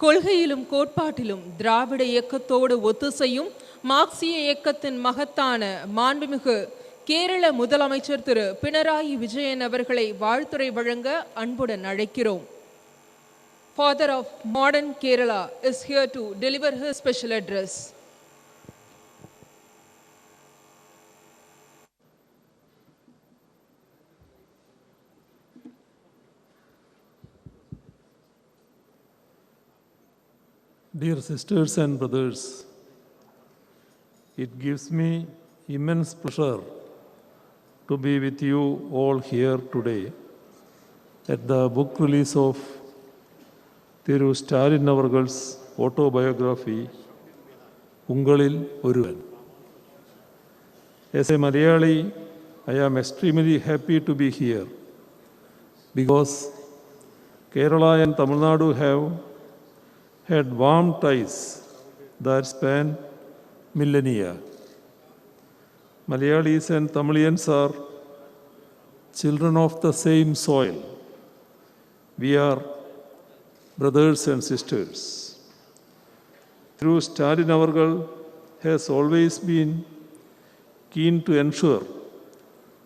கொள்கையிலும் கோட்பாட்டிலும் திராவிட இயக்கத்தோடு ஒத்துசெய்யும் மார்க்சிய இயக்கத்தின் மகத்தான மாண்புமிகு கேரள முதலமைச்சர் திரு பினராயி விஜயன் அவர்களை வாழ்த்துரை வழங்க அன்புடன் அழைக்கிறோம். Father of modern Kerala is here to deliver his special address. Dear sisters and brothers, it gives me immense pleasure to be with you all here today at the book release of Thiru Stalin Avargal's autobiography, Ungalil Oruvan. As a Malayali, I am extremely happy to be here because Kerala and Tamilnadu have had warm ties that span millennia. Malayalis and Tamilians are children of the same soil. We are brothers and sisters. Through Stalin Avargal has always been keen to ensure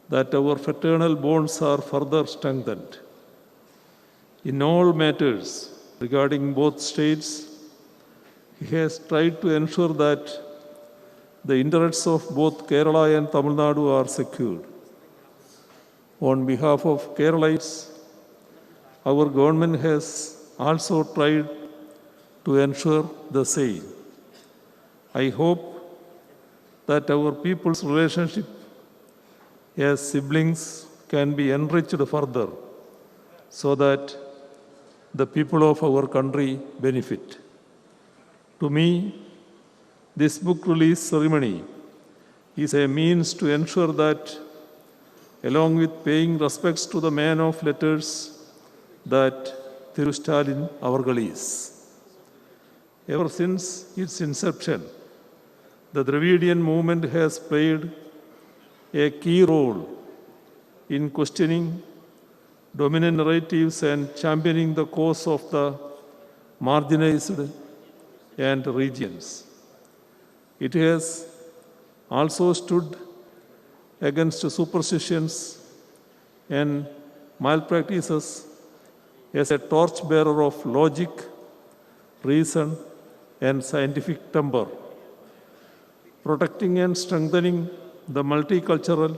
that our fraternal bonds are further strengthened. In all matters regarding both states, he has tried to ensure that the interests of both Kerala and Tamil Nadu are secured. On behalf of Keralites, our government has also tried to ensure the same. I hope that our people's relationship as siblings can be enriched further so that the people of our country benefit. To me, this book release ceremony is a means to ensure that, along with paying respects to the man of letters that Thiru Stalin Avargal is. Ever since its inception, the Dravidian movement has played a key role in questioning dominant narratives and championing the cause of the marginalized and regions. It has also stood against superstitions and malpractices as a torchbearer of logic, reason, and scientific temper, protecting and strengthening the multicultural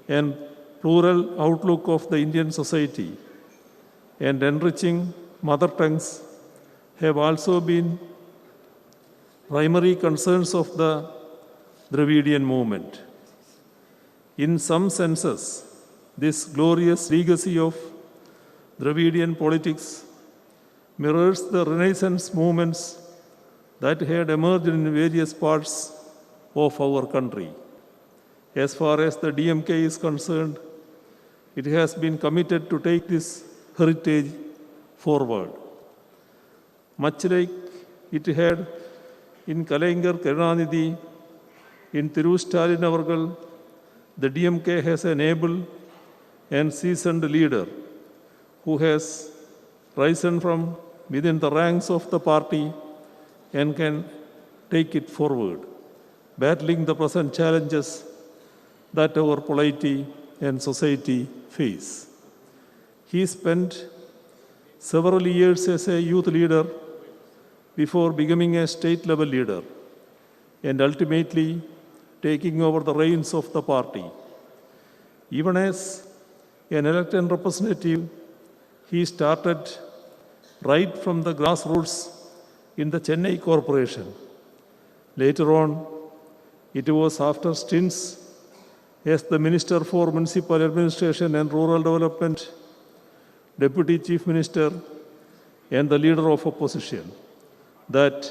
and plural outlook of the Indian society, and enriching mother tongues have also been primary concerns of the Dravidian movement. In some senses, this glorious legacy of Dravidian politics mirrors the Renaissance movements that had emerged in various parts of our country. As far as the DMK is concerned, it has been committed to take this heritage forward. Much like it had in Kalaignar Karunanidhi, in Thiru Stalin Avargal, the DMK has an able and seasoned leader who has risen from within the ranks of the party and can take it forward, battling the present challenges that our polity and society face. He spent several years as a youth leader before becoming a state-level leader and ultimately taking over the reins of the party. Even as an elected representative, he started right from the grassroots in the Chennai Corporation. Later on, it was after stints as the Minister for Municipal Administration and Rural Development, Deputy Chief Minister, and the Leader of Opposition that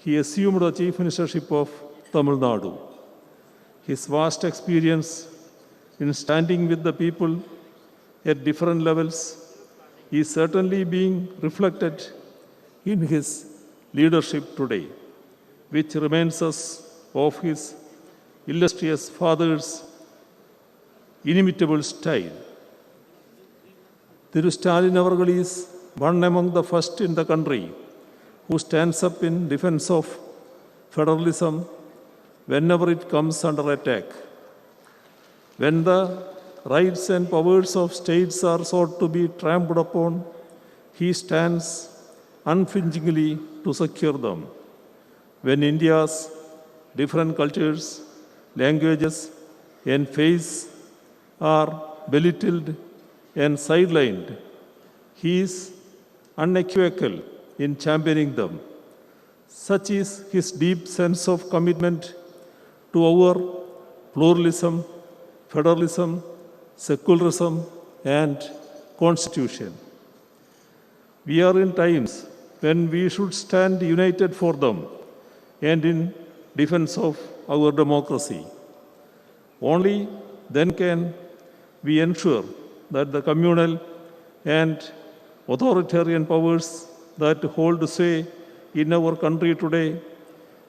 he assumed the Chief Ministership of Tamil Nadu. His vast experience in standing with the people at different levels is certainly being reflected in his leadership today, which reminds us of his illustrious father's inimitable style. Thiru Stalin Avargal is one among the first in the country who stands up in defense of federalism whenever it comes under attack. When the rights and powers of states are sought to be trampled upon, he stands unflinchingly to secure them. When India's different cultures, languages, and faiths are belittled and sidelined, he is unequivocal in championing them. Such is his deep sense of commitment to our pluralism, federalism, secularism, and constitution. We are in times when we should stand united for them and in defense of our democracy. Only then can we ensure that the communal and authoritarian powers that hold sway in our country today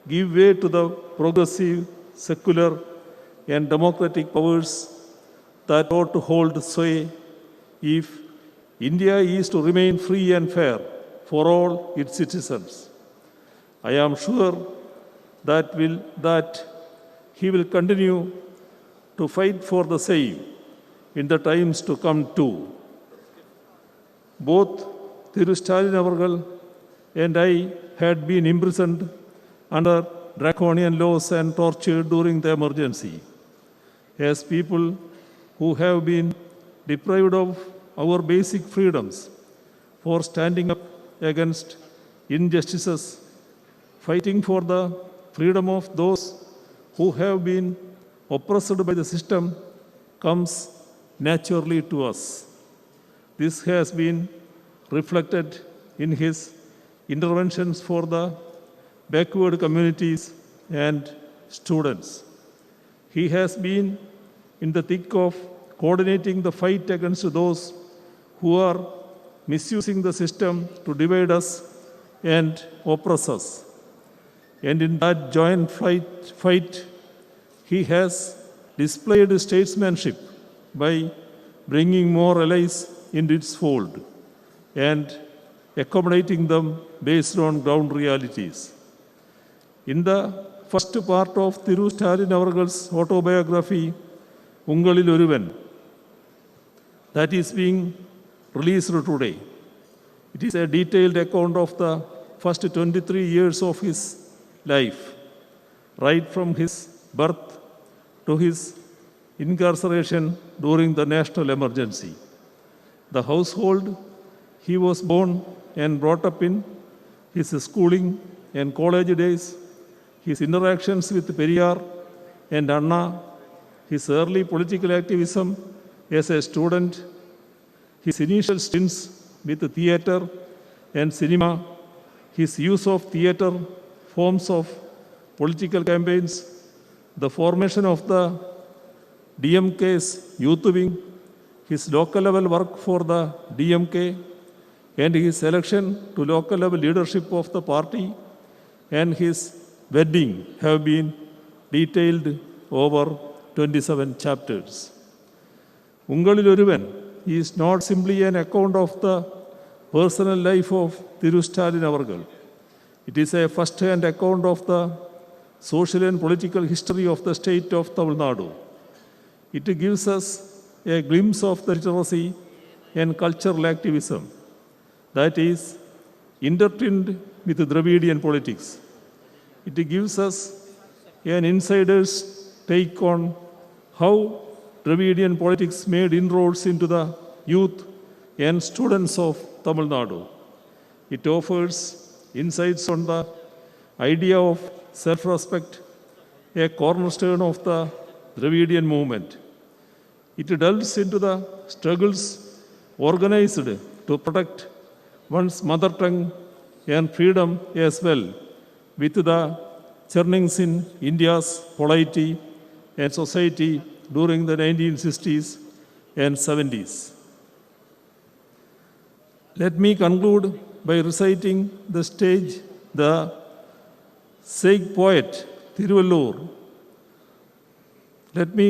give way to the progressive, secular, and democratic powers that ought to hold sway if India is to remain free and fair for all its citizens. I am sure that he will continue to fight for the same in the times to come too. Both Thiru Stalin Avargal and I had been imprisoned under draconian laws and tortured during the emergency. As people who have been deprived of our basic freedoms for standing up against injustices, fighting for the freedom of those who have been oppressed by the system comes naturally to us. This has been reflected in his interventions for the backward communities and students. He has been in the thick of coordinating the fight against those who are misusing the system to divide us and oppress us. And in that joint fight, he has displayed statesmanship by bringing more allies into its fold and accommodating them based on ground realities. In the first part of Thiru Stalin Avargal's autobiography, Ungalil Oruvan, that is being released today. It is a detailed account of the first 23 years of his life, right from his birth to his incarceration during the national emergency. The household he was born and brought up in, his schooling and college days, his interactions with Periyar and Anna, his early political activism as a student, his initial stints with theatre and cinema, his use of theatre forms of political campaigns, the formation of the DMK's youth wing, his local level work for the DMK, and his election to local level leadership of the party, and his wedding have been detailed over 27 chapters. Ungalil Oruvan is not simply an account of the personal life of Thiru Stalin Avargal. It is a first-hand account of the social and political history of the state of Tamilnadu. It gives us a glimpse of the literacy and cultural activism that is intertwined with Dravidian politics. It gives us an insider's take on how Dravidian politics made inroads into the youth and students of Tamil Nadu. It offers insights on the idea of self-respect, a cornerstone of the Dravidian movement. It delves into the struggles organized to protect one's mother tongue and freedom as well, with the churnings in India's polity and society during the 1960s and 70s. Let me conclude by reciting the sage poet Thiruvallur. Let me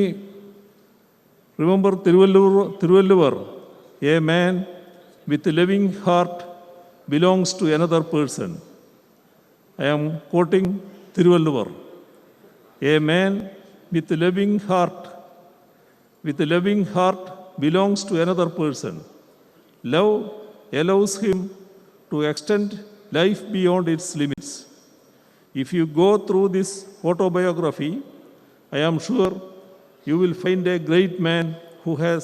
remember Thiruvallur, a man with a loving heart belongs to another person. I am quoting Thiruvalluvar. A man with a loving heart belongs to another person. Love allows him to extend life beyond its limits. If you go through this autobiography, I am sure you will find a great man who has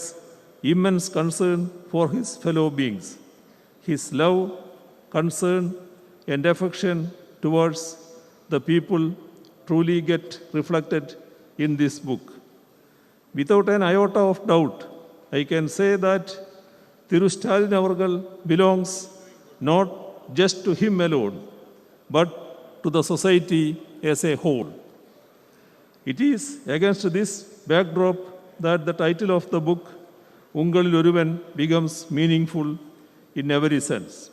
immense concern for his fellow beings. His love, concern, and affection towards the people truly get reflected in this book. Without an iota of doubt, I can say that Thiru Stalin Avargal belongs not just to him alone, but to the society as a whole. It is against this backdrop that the title of the book, Ungalil Oruvan, becomes meaningful in every sense.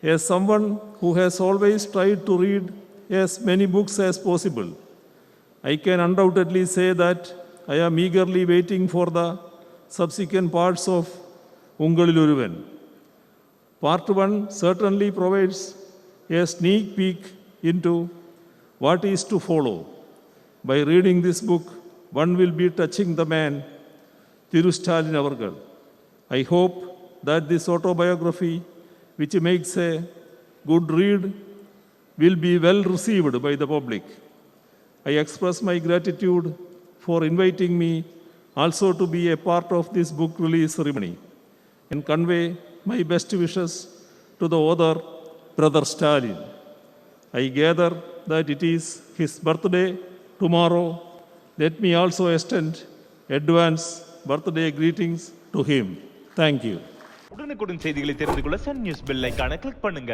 As someone who has always tried to read as many books as possible, I can undoubtedly say that I am eagerly waiting for the subsequent parts of Ungalil Oruvan. Part 1 certainly provides a sneak peek into what is to follow. By reading this book, one will be touching the man, Thiru Stalin Avargal. I hope that this autobiography, which makes a good read, will be well received by the public. I express my gratitude for inviting me also to be a part of this book release ceremony and convey my best wishes to the author, Brother Stalin. I gather that it is his birthday tomorrow. Let me also extend advance birthday greetings to him. Thank you. உடனுக்குடன் செய்திகளை தெரிந்து கொள்ள Sun news bell ஐகானை click பண்ணுங்க.